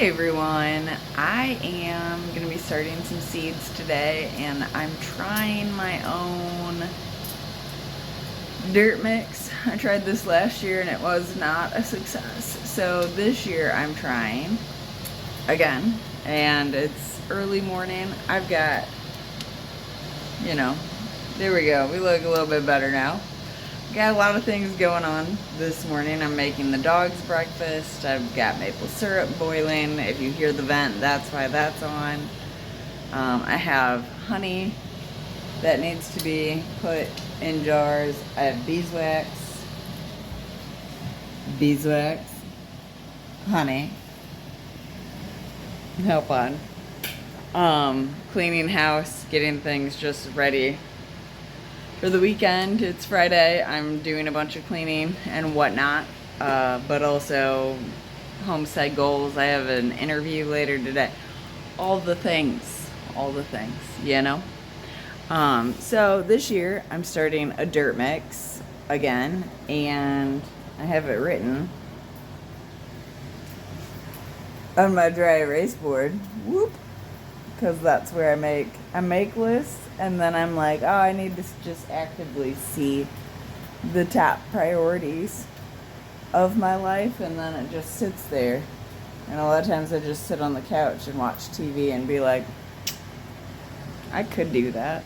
Hey everyone, I am going to be starting some seeds today and I'm trying my own dirt mix. I tried this last year and it was not a success. So this year I'm trying again and it's early morning. I've got, there we go. We look a little bit better now. Got a lot of things going on this morning. I'm making the dogs breakfast. I've got maple syrup boiling. If you hear the vent, that's why that's on. I have honey that needs to be put in jars. I have beeswax, honey. Help on. Cleaning house, getting things just ready for the weekend. It's Friday. I'm doing a bunch of cleaning and whatnot, but also homestead goals. I have an interview later today. All the things, So this year I'm starting a dirt mix again, and I have it written on my dry erase board. Whoop. Because that's where I make lists, and then I'm like, oh, I need to just actively see the top priorities of my life, and then it just sits there. And a lot of times I just sit on the couch and watch TV and be like, I could do that.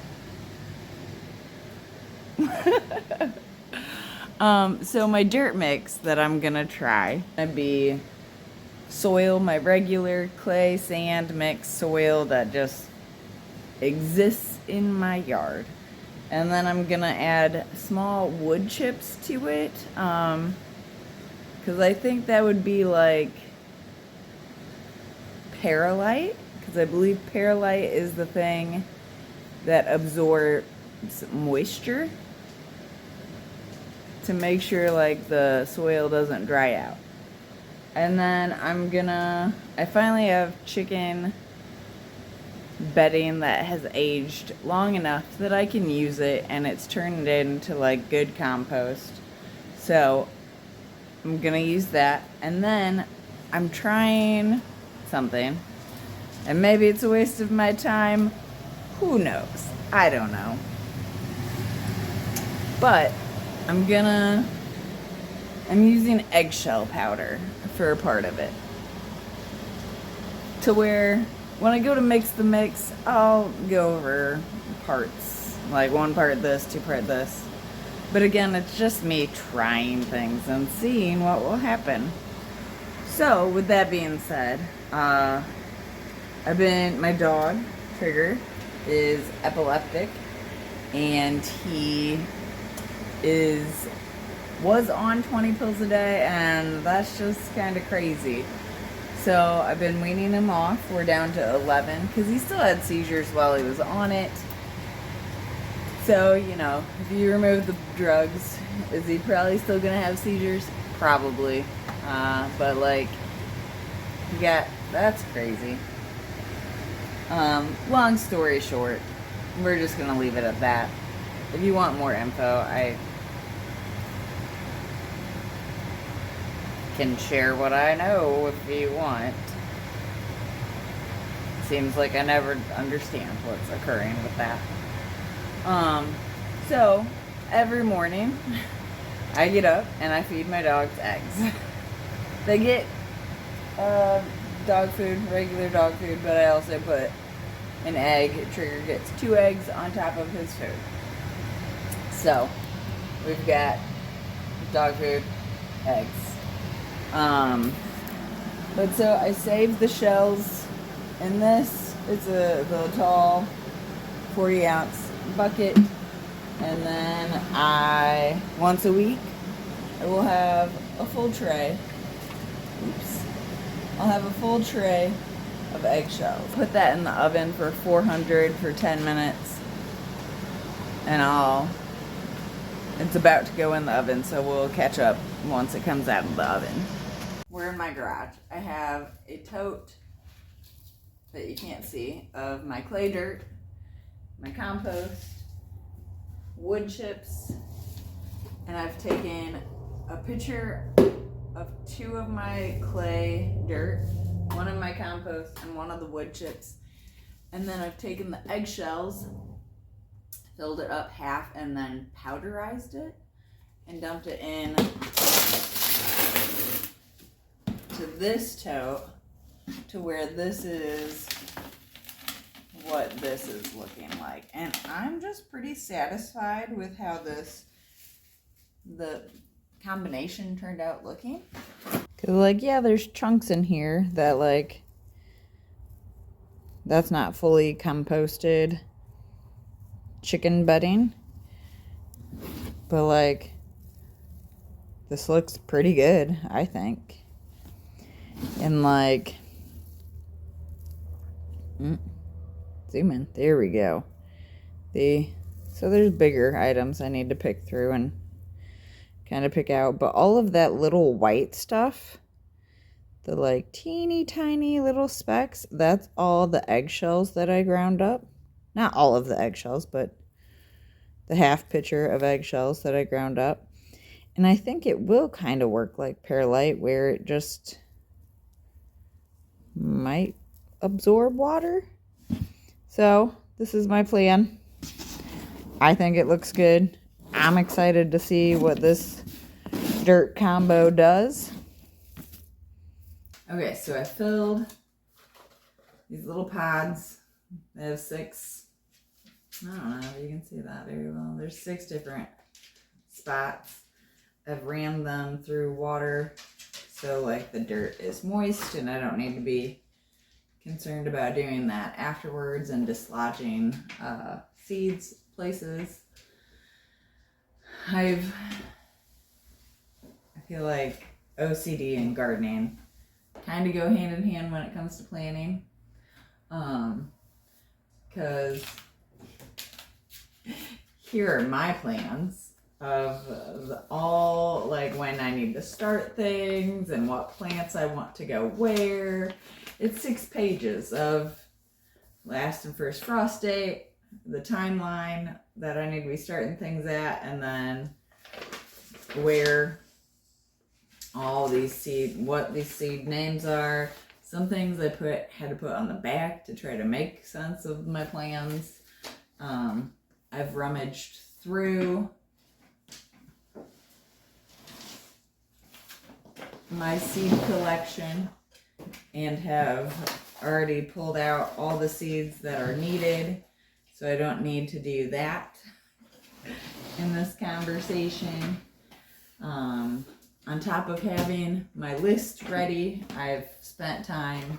So my dirt mix that I'm gonna try would be soil, my regular clay sand mix soil that just exists in my yard, and then I'm gonna add small wood chips to it because I think that would be like perlite, because I believe perlite is the thing that absorbs moisture to make sure like the soil doesn't dry out. And then I finally have chicken bedding that has aged long enough that I can use it, and it's turned into like good compost. So I'm gonna use that. And then I'm trying something, and maybe it's a waste of my time. Who knows? I don't know. But I'm using eggshell powder for a part of it, to where when I go to mix the mix, I'll go over parts, like one part this, two part this. But again, it's just me trying things and seeing what will happen. So with that being said, my dog, Trigger, is epileptic, and he was on 20 pills a day, and that's just kind of crazy. So I've been weaning him off. We're down to 11 because he still had seizures while he was on it. So, if you remove the drugs, is he probably still gonna have seizures? Probably. But like, that's crazy. Long story short, we're just gonna leave it at that. If you want more info, I can share what I know if you want. Seems like I never understand what's occurring with that. So every morning I get up and I feed my dogs eggs. They get dog food, regular dog food, but I also put an egg. Trigger gets 2 eggs on top of his food. So we've got dog food, eggs. But so I saved the shells in this. It's the tall 40 ounce bucket. And then once a week, I will have a full tray. I'll have a full tray of eggshells. Put that in the oven for 400 for 10 minutes. And it's about to go in the oven, so we'll catch up once it comes out of the oven. We're in my garage. I have a tote that you can't see of my clay dirt, my compost, wood chips, and I've taken a picture of 2 of my clay dirt one in my compost and one of the wood chips. And then I've taken the eggshells, filled it up half, and then powderized it and dumped it in to this tote, to where this is what this is looking like. And I'm just pretty satisfied with how the combination turned out looking. Cause like, yeah, there's chunks in here that like, that's not fully composted chicken bedding, but like, this looks pretty good, I think. And like, zoom in, there we go. So there's bigger items I need to pick through and kind of pick out, but all of that little white stuff, the like teeny tiny little specks, that's all the eggshells that I ground up. Not all of the eggshells, but the half pitcher of eggshells that I ground up. And I think it will kind of work like perlite, where it just might absorb water. So this is my plan. I think it looks good. I'm excited to see what this dirt combo does. Okay, so I filled these little pods. They have 6, I don't know if you can see that very well. There's 6 different spots. I've rammed them through water so like the dirt is moist and I don't need to be concerned about doing that afterwards and dislodging seeds places. I feel like OCD and gardening kind of go hand in hand when it comes to planning, because here are my plans of all, like when I need to start things and what plants I want to go where. It's 6 pages of last and first frost date, the timeline that I need to be starting things at, and then where all these what these seed names are. Some things I had to put on the back to try to make sense of my plans. I've rummaged through my seed collection and have already pulled out all the seeds that are needed, so I don't need to do that in this conversation. On top of having my list ready, I've spent time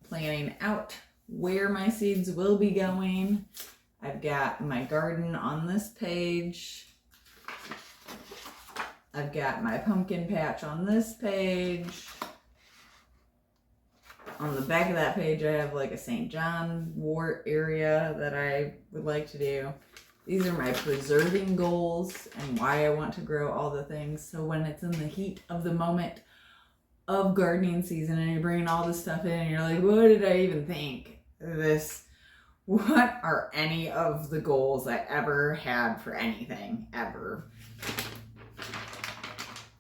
planning out where my seeds will be going. I've got my garden on this page. I've got my pumpkin patch on this page. On the back of that page, I have like a St. John wort area that I would like to do. These are my preserving goals and why I want to grow all the things. So when it's in the heat of the moment of gardening season and you're bringing all this stuff in and you're like, what did I even think of this? What are any of the goals I ever had for anything, ever?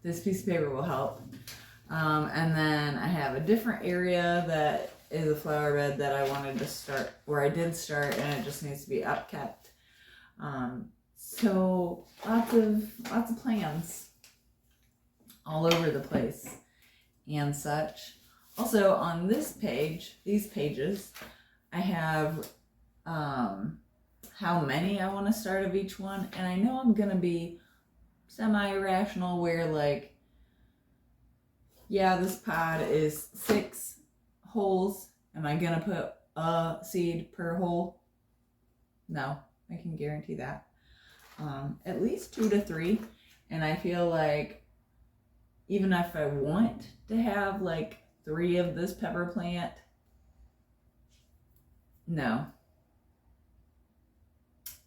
This piece of paper will help. And then I have a different area that is a flower bed that I wanted to start, where I did start, and it just needs to be upkept. So lots of plans all over the place and such. Also on this page, these pages, I have how many I want to start of each one, and I know I'm gonna be semi-irrational where like, yeah, this pod is 6 holes. Am I gonna put a seed per hole? No, I can guarantee that. At least 2 to 3. And I feel like even if I want to have like 3 of this pepper plant, no.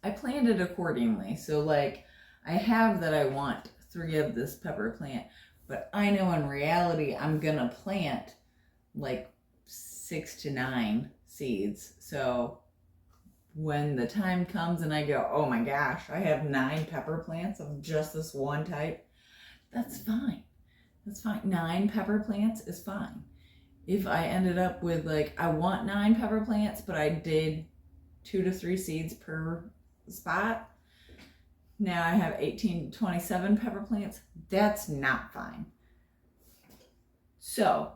I planned it accordingly. So like I have that I want 3 of this pepper plant, but I know in reality I'm gonna plant like 6 to 9 seeds. So when the time comes and I go, oh my gosh, I have 9 pepper plants of just this one type, that's fine. That's fine. 9 pepper plants is fine. if I ended up with like, I want 9 pepper plants, but I did 2 to 3 seeds per spot. Now I have 18 to 27 pepper plants. That's not fine. So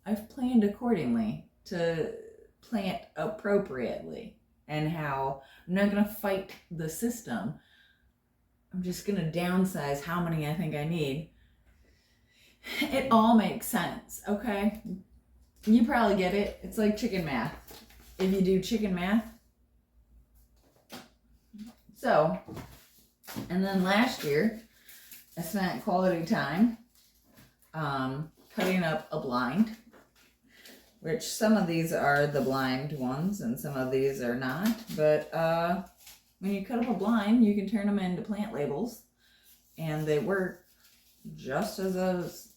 I've planned accordingly to plant appropriately, and how I'm not going to fight the system. I'm just going to downsize how many I think I need. It all makes sense, okay? You probably get it. It's like chicken math. If you do chicken math. So, and then last year, I spent quality time cutting up a blind, which some of these are the blind ones and some of these are not. But when you cut up a blind, you can turn them into plant labels, and they work just as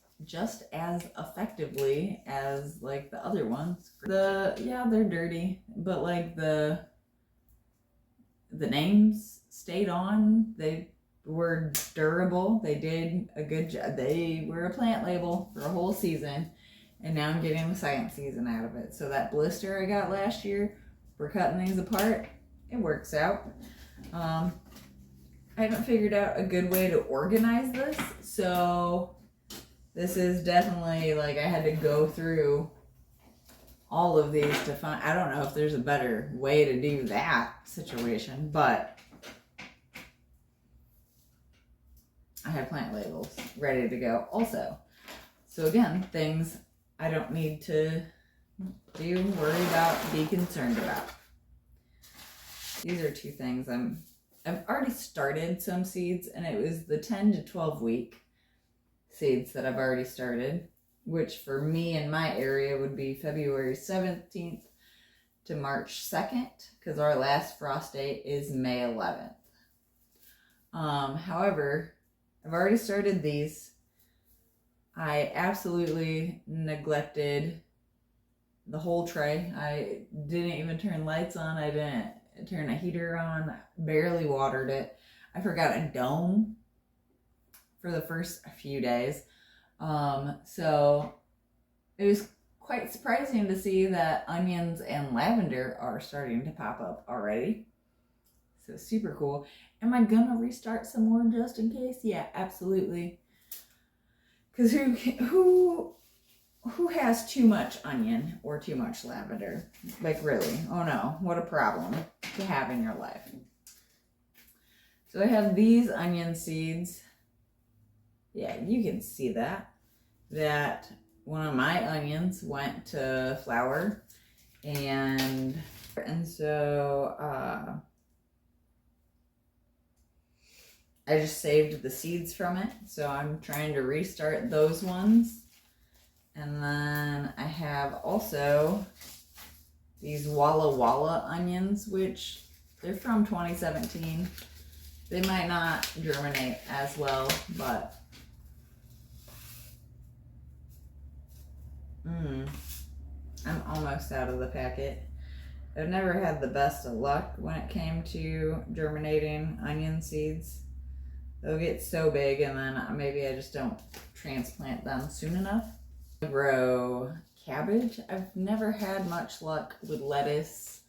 effectively as like the other ones. They're dirty, but like the names stayed on. They were durable. They did a good job. They were a plant label for a whole season, and now I'm getting the second season out of it. So that blister I got last year, we're cutting these apart. It works out. I haven't figured out a good way to organize this, so this is definitely like, I had to go through all of these to find. I don't know if there's a better way to do that situation, but I have plant labels ready to go also. So again, things I don't need to worry about, be concerned about. These are 2 things I've already started some seeds, and it was the 10 to 12 week seeds that I've already started, which for me in my area would be February 17th to March 2nd, because our last frost date is May 11th. However, I've already started these. I absolutely neglected the whole tray. I didn't even turn lights on. I didn't turn a heater on. Barely watered it. I forgot a dome for the first few days. So it was quite surprising to see that onions and lavender are starting to pop up already. So super cool. Am I gonna restart some more just in case? Yeah, absolutely. Because who has too much onion or too much lavender? Like, really? Oh no, what a problem to have in your life. So I have these onion seeds. Yeah, you can see that one of my onions went to flower, and so I just saved the seeds from it. So I'm trying to restart those ones. And then I have also these Walla Walla onions, which they're from 2017. They might not germinate as well, but I'm almost out of the packet. I've never had the best of luck when it came to germinating onion seeds. They'll get so big, and then maybe I just don't transplant them soon enough. I grow cabbage. I've never had much luck with lettuce,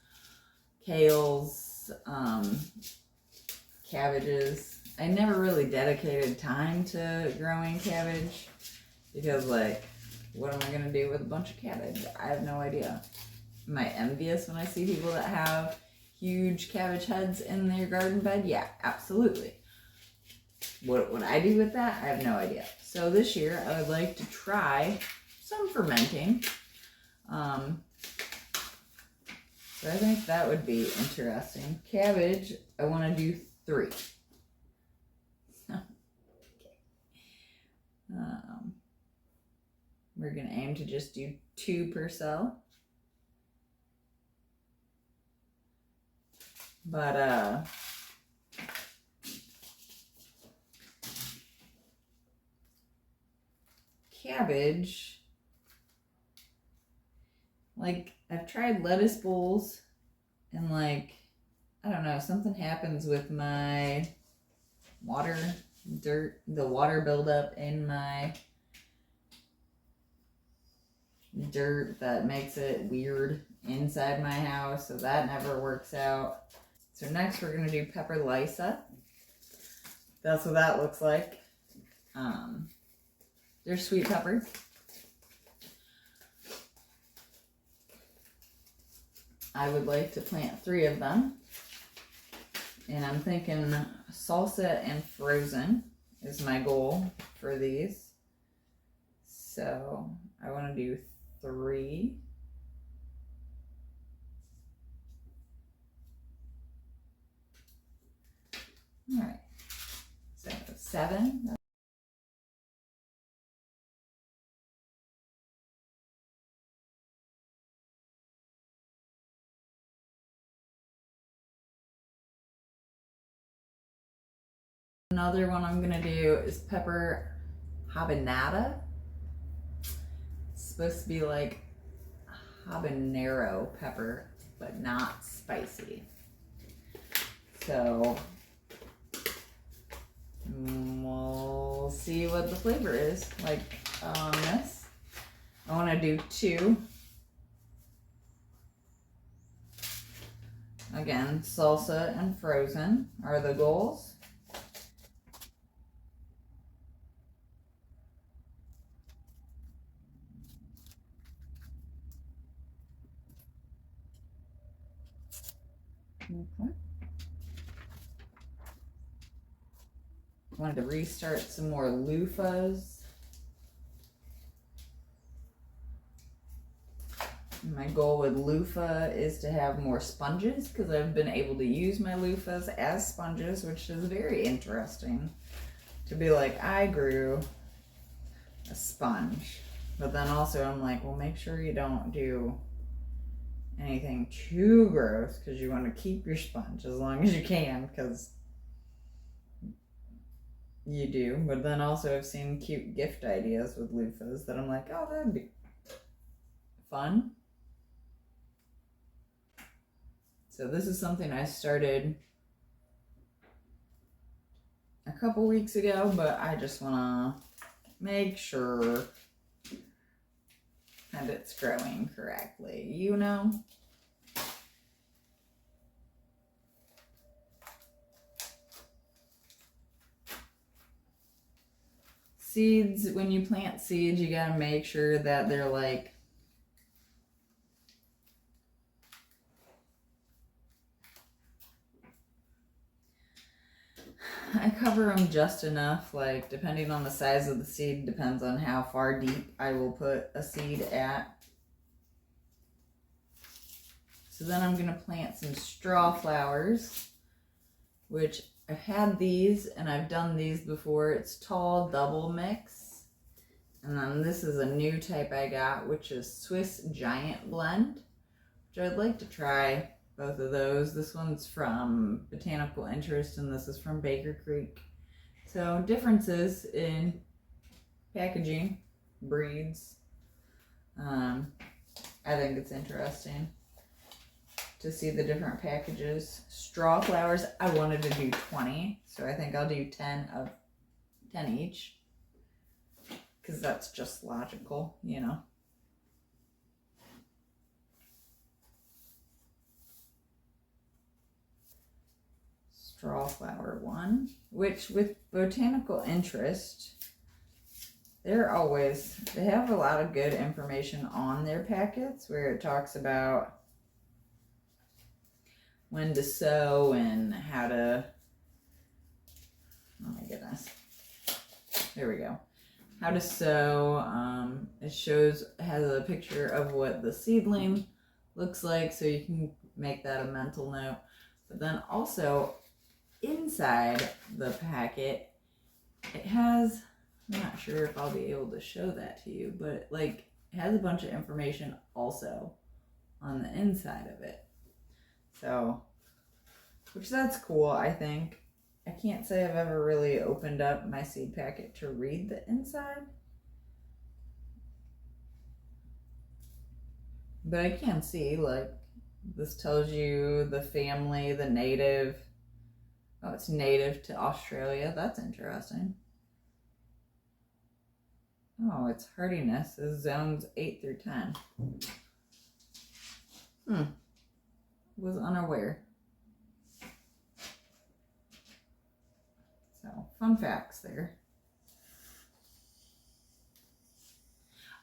kales, cabbages. I never really dedicated time to growing cabbage because, like, what am I going to do with a bunch of cabbage? I have no idea. Am I envious when I see people that have huge cabbage heads in their garden bed? Yeah, absolutely. What would I do with that? I have no idea. So this year I would like to try some fermenting. So I think that would be interesting. Cabbage, I want to do 3. Okay. We're going to aim to just do 2 per cell. But cabbage, like, I've tried lettuce bowls, and like, I don't know, something happens with my the water buildup in my dirt that makes it weird inside my house, so that never works out. So next we're gonna do pepper lysa. That's what that looks like. They're sweet peppers. I would like to plant 3 of them. And I'm thinking salsa and frozen is my goal for these. So I want to do 3. All right. So 7. Another one I'm gonna do is pepper habanada. It's supposed to be like habanero pepper, but not spicy. So we'll see what the flavor is like on this. I want to do 2. Again, salsa and frozen are the goals. Okay. Wanted to restart some more loofahs. My goal with loofah is to have more sponges because I've been able to use my loofahs as sponges, which is very interesting to be like, I grew a sponge. But then also I'm like, well, make sure you don't do anything too gross because you want to keep your sponge as long as you can, because you do. But then also I've seen cute gift ideas with loofahs that I'm like, oh, that'd be fun. So this is something I started a couple weeks ago, but I just want to make sure that it's growing correctly, you know? Seeds, when you plant seeds, you gotta make sure that they're like I cover them just enough, like depending on the size of the seed, depends on how far deep I will put a seed at. So then I'm going to plant some straw flowers, which I've had these and I've done these before. It's tall double mix. And then this is a new type I got, which is Swiss Giant Blend, which I'd like to try both of those. This one's from Botanical Interest and this is from Baker Creek. So differences in packaging, breeds. I think it's interesting to see the different packages. Straw flowers, I wanted to do 20, so I think I'll do 10 each, because that's just logical, you know. Straw flower 1, which with Botanical Interest, they have a lot of good information on their packets where it talks about when to sow and how to, oh my goodness, there we go, how to sow. It has a picture of what the seedling looks like, so you can make that a mental note. But then also inside the packet, it has, I'm not sure if I'll be able to show that to you, but like it has a bunch of information also on the inside of it. So, which that's cool, I think. I can't say I've ever really opened up my seed packet to read the inside, but I can see, like, this tells you the family, the native. Oh, it's native to Australia. That's interesting. Oh, its hardiness is zones 8 through 10. Was unaware. So, fun facts there.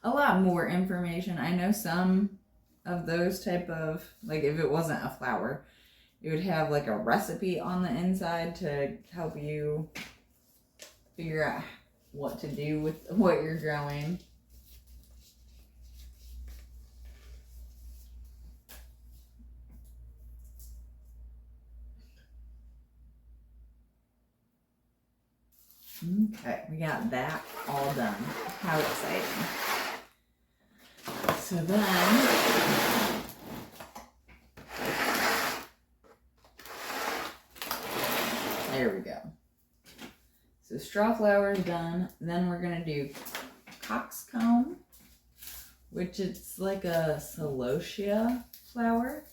A lot more information. I know some of those type of, like if it wasn't a flower, it would have like a recipe on the inside to help you figure out what to do with what you're growing. Okay, we got that all done. How exciting. So then, there we go. So straw flower is done. Then we're gonna do coxcomb, which it's like a celosia flower.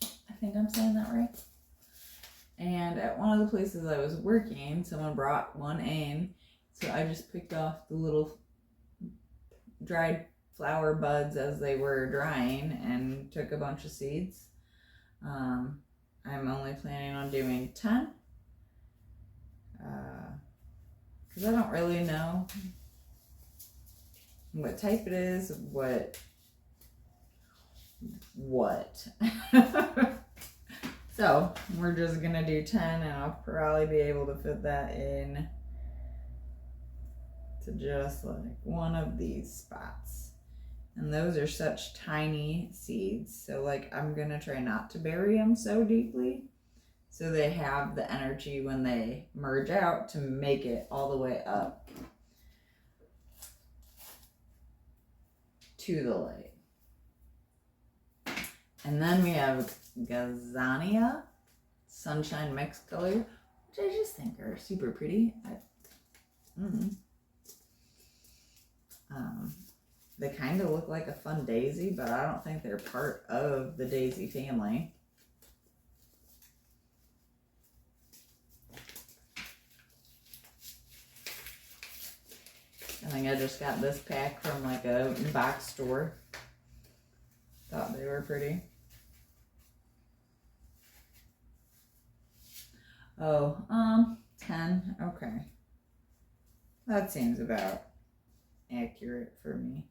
I think I'm saying that right. And at one of the places I was working, someone brought one in. So I just picked off the little dried flower buds as they were drying and took a bunch of seeds. I'm only planning on doing 10. Because I don't really know what type it is, what. So we're just gonna do 10 and I'll probably be able to fit that in to just like one of these spots. And those are such tiny seeds. So like I'm gonna try not to bury them so deeply so they have the energy when they merge out to make it all the way up to the light. And then we have Gazania Sunshine Mixed Color, which I just think are super pretty. They kind of look like a fun daisy, but I don't think they're part of the daisy family. I think I just got this pack from like a box store. Thought they were pretty. Oh, 10. Okay. That seems about accurate for me.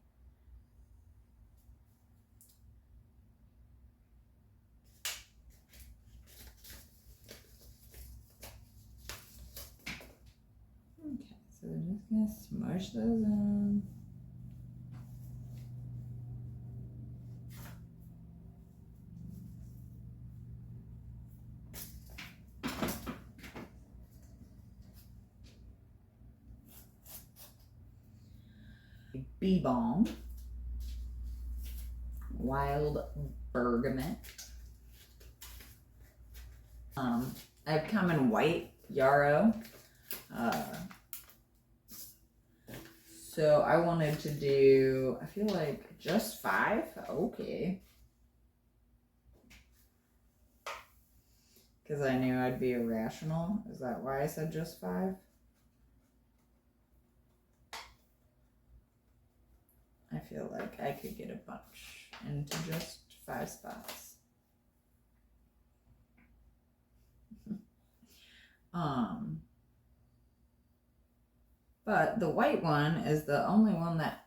Okay, so we're just gonna smush those in. Bee Balm, Wild Bergamot. I have common white yarrow. So I wanted to do, I feel like just 5. Okay. Because I knew I'd be irrational. Is that why I said just 5? I feel like I could get a bunch into just 5 spots. But the white one is the only one that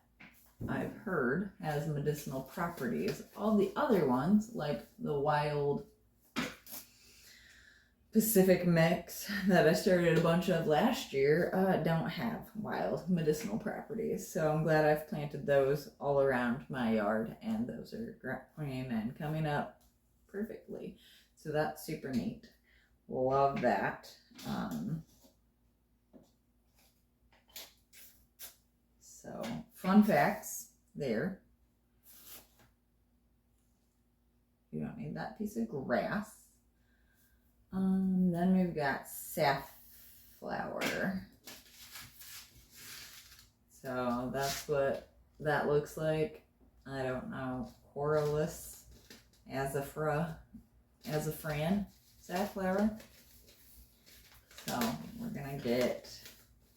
I've heard has medicinal properties. All the other ones, like the Wild Pacific Mix that I started a bunch of last year, don't have wild medicinal properties. So I'm glad I've planted those all around my yard, and those are growing and coming up perfectly. So that's super neat. Love that. So fun facts there. You don't need that piece of grass. Then we've got safflower. So that's what that looks like. I don't know. Corylus azafran safflower. So we're gonna get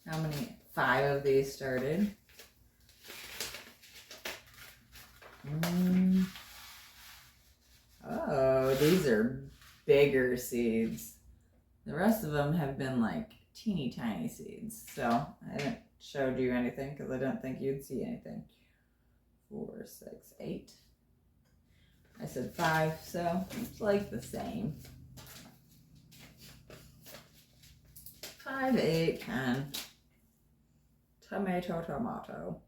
how many? 5 of these started. Oh, these are bigger seeds. The rest of them have been like teeny tiny seeds. So I haven't showed you anything because I didn't think you'd see anything. 4, 6, 8. I said 5, so it's like the same. 5, 8, 10. Tomato, tomato.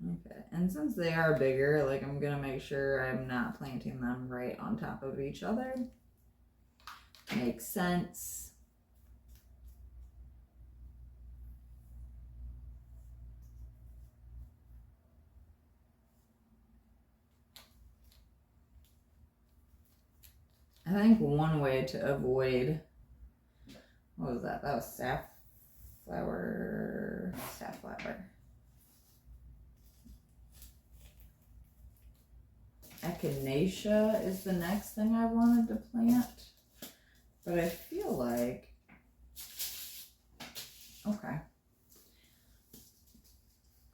Okay, and since they are bigger, like I'm gonna make sure I'm not planting them right on top of each other. Makes sense. I think one way to avoid, what was that? That was safflower. Echinacea is the next thing I wanted to plant, but I feel like, okay.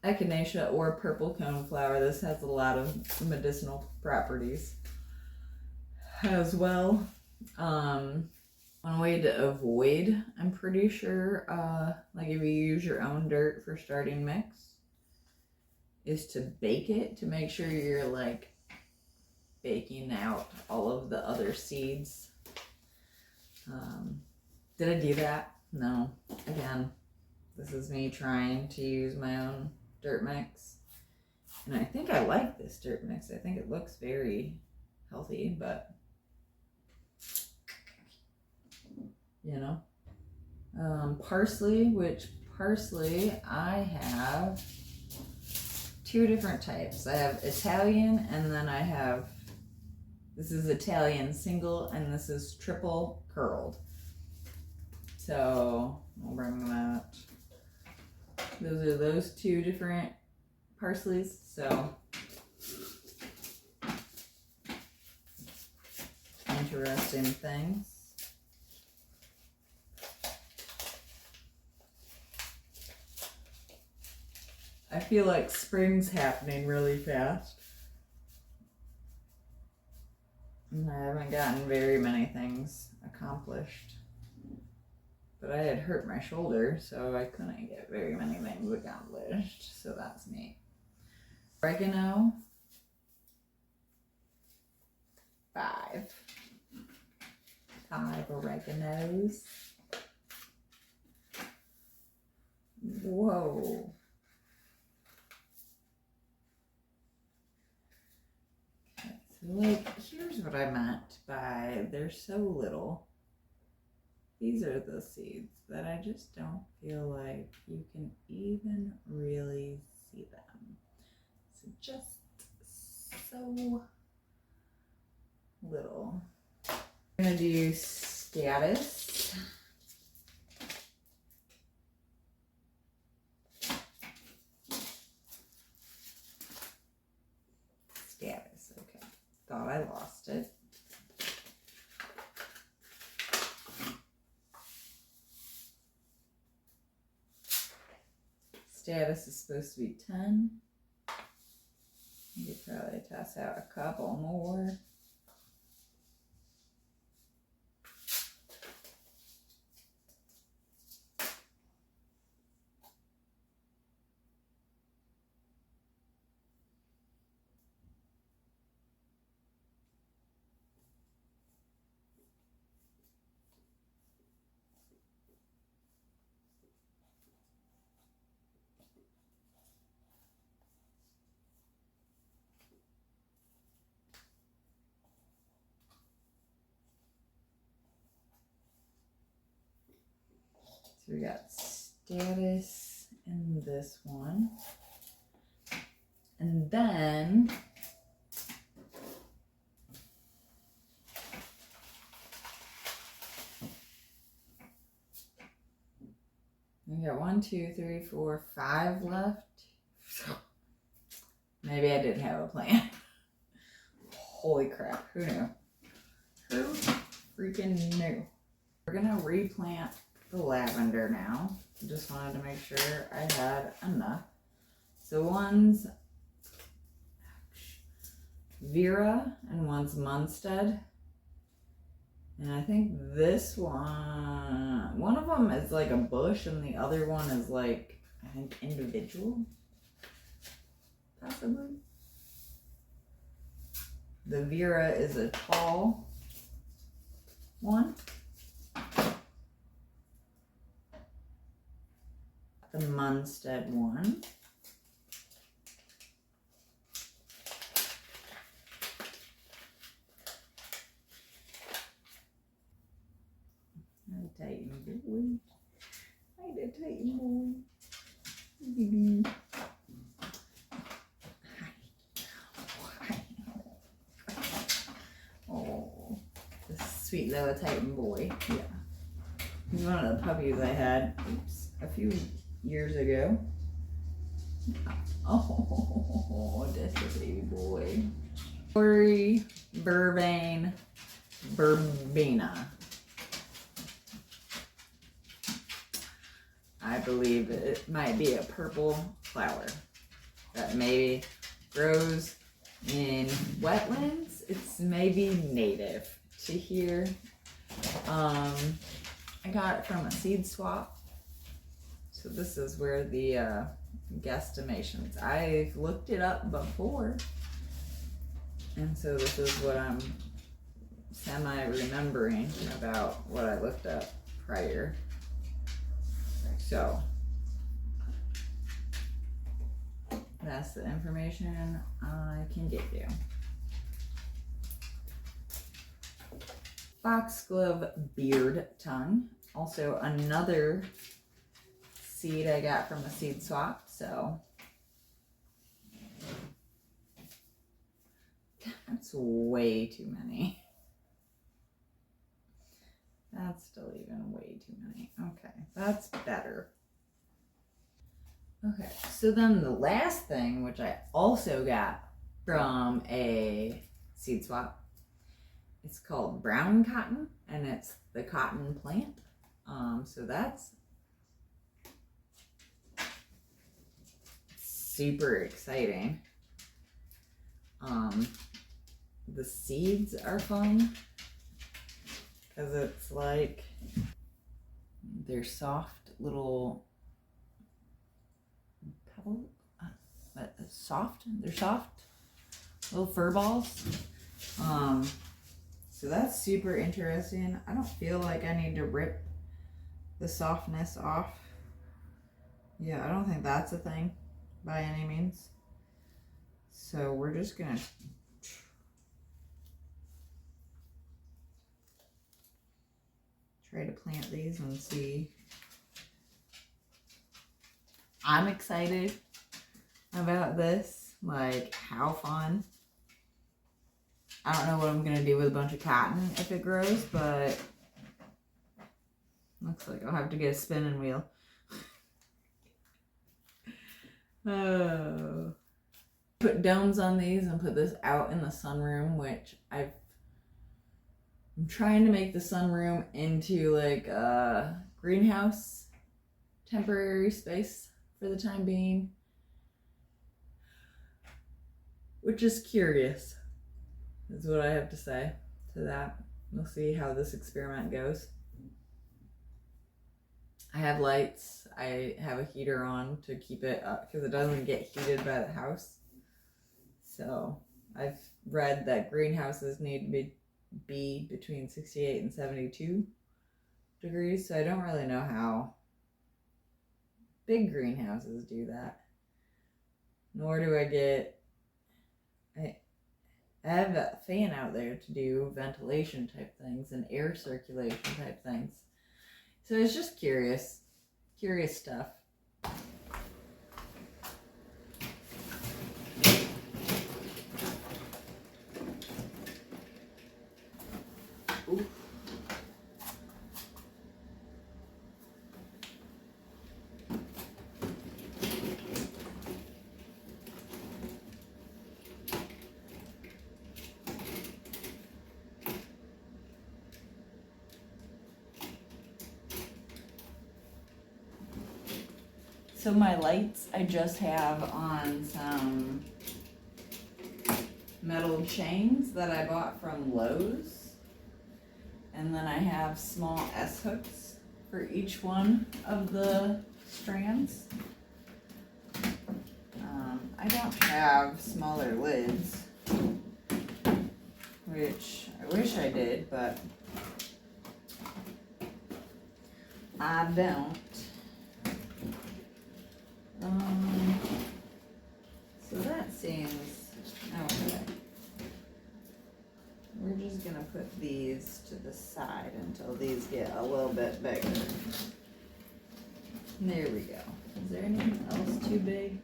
Echinacea or purple coneflower, this has a lot of medicinal properties as well. One way to avoid, I'm pretty sure, like if you use your own dirt for starting mix, is to bake it to make sure you're like baking out all of the other seeds. Did I do that? No. Again, this is me trying to use my own dirt mix. And I think I like this dirt mix. I think it looks very healthy, but you know. Parsley, which parsley I have 2 different types. I have Italian, and then I have, this is Italian single, and this is triple curled. So I'll bring that. Those are those 2 different parsleys. So interesting things. I feel like spring's happening really fast. And I haven't gotten very many things accomplished. But I had hurt my shoulder, so I couldn't get very many things accomplished. So that's neat. Oregano. 5 oreganos. Whoa. Okay, so like, here's what I meant by they're so little. These are the seeds that I just don't feel like you can even really see them. So just so little. I'm gonna do Statice. Statice, okay. Thought I lost it. Statice is supposed to be 10. You could probably toss out a couple more. So we got Statice in this one. And then we got 1, 2, 3, 4, 5 left. Maybe I did have a plan. Holy crap, who knew? Who freaking knew? We're gonna replant the lavender now. Just wanted to make sure I had enough. So one's Vera and one's Munstead. And I think this one of them is like a bush and the other one is like, I think, individual. Possibly. The Vera is a tall one. The Munstead one. I tighten boy. I did tighten boy. Baby. Oh, this sweet little Titan boy. Yeah. He's one of the puppies I had a few years ago. Oh, that's a baby boy. Corey Burbane Verbena. I believe it might be a purple flower that maybe grows in wetlands. It's maybe native to here. I got it from a seed swap. So this is where the guesstimations. I've looked it up before. And so this is what I'm semi-remembering about what I looked up prior. So that's the information I can give you. Foxglove Beard Tongue. Also another seed I got from a seed swap. So that's way too many. That's still even way too many. Okay, that's better. Okay, so then the last thing, which I also got from a seed swap, it's called brown cotton, and it's the cotton plant. So that's super exciting. The seeds are fun because it's like they're soft little pebble, they're soft little fur balls. So that's super interesting. I don't feel like I need to rip the softness off. Yeah, I don't think that's a thing by any means. So we're just gonna try to plant these and see. I'm excited about this. Like, how fun. I don't know what I'm gonna do with a bunch of cotton if it grows, but looks like I'll have to get a spinning wheel. Oh. Put domes on these and put this out in the sunroom, which I'm trying to make the sunroom into like a greenhouse temporary space for the time being, which is curious, is what I have to say to that. We'll see how this experiment goes. I have lights. I have a heater on to keep it up because it doesn't get heated by the house. So I've read that greenhouses need to be between 68 and 72 degrees. So I don't really know how big greenhouses do that. Nor do I get... I have a fan out there to do ventilation type things and air circulation type things. So it's just curious stuff. Ooh. So my lights I just have on some metal chains that I bought from Lowe's. And then I have small S hooks for each one of the strands. I don't have smaller lids, which I wish I did, but I don't. So that seems okay. We're just gonna put these to the side until these get a little bit bigger. There we go. Is there anything else too big?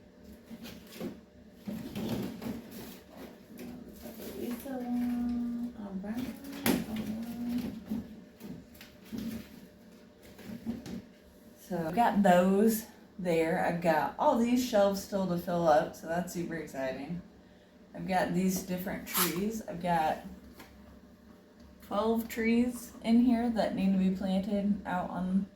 So I've got those there. I've got all these shelves still to fill up, so that's super exciting. I've got these different trees. I've got 12 trees in here that need to be planted out on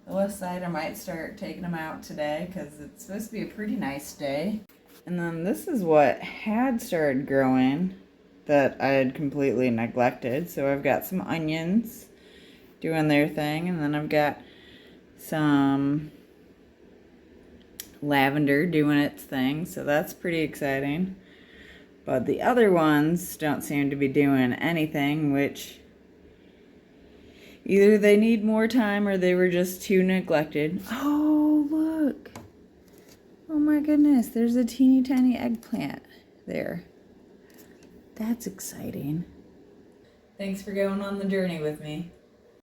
the west side. I might start taking them out today because it's supposed to be a pretty nice day. And then this is what had started growing that I had completely neglected. So I've got some onions doing their thing, and then I've got some lavender doing its thing, so that's pretty exciting. But the other ones don't seem to be doing anything, which either they need more time or they were just too neglected. Oh, look. Oh my goodness, there's a teeny tiny eggplant there. That's exciting. Thanks for going on the journey with me.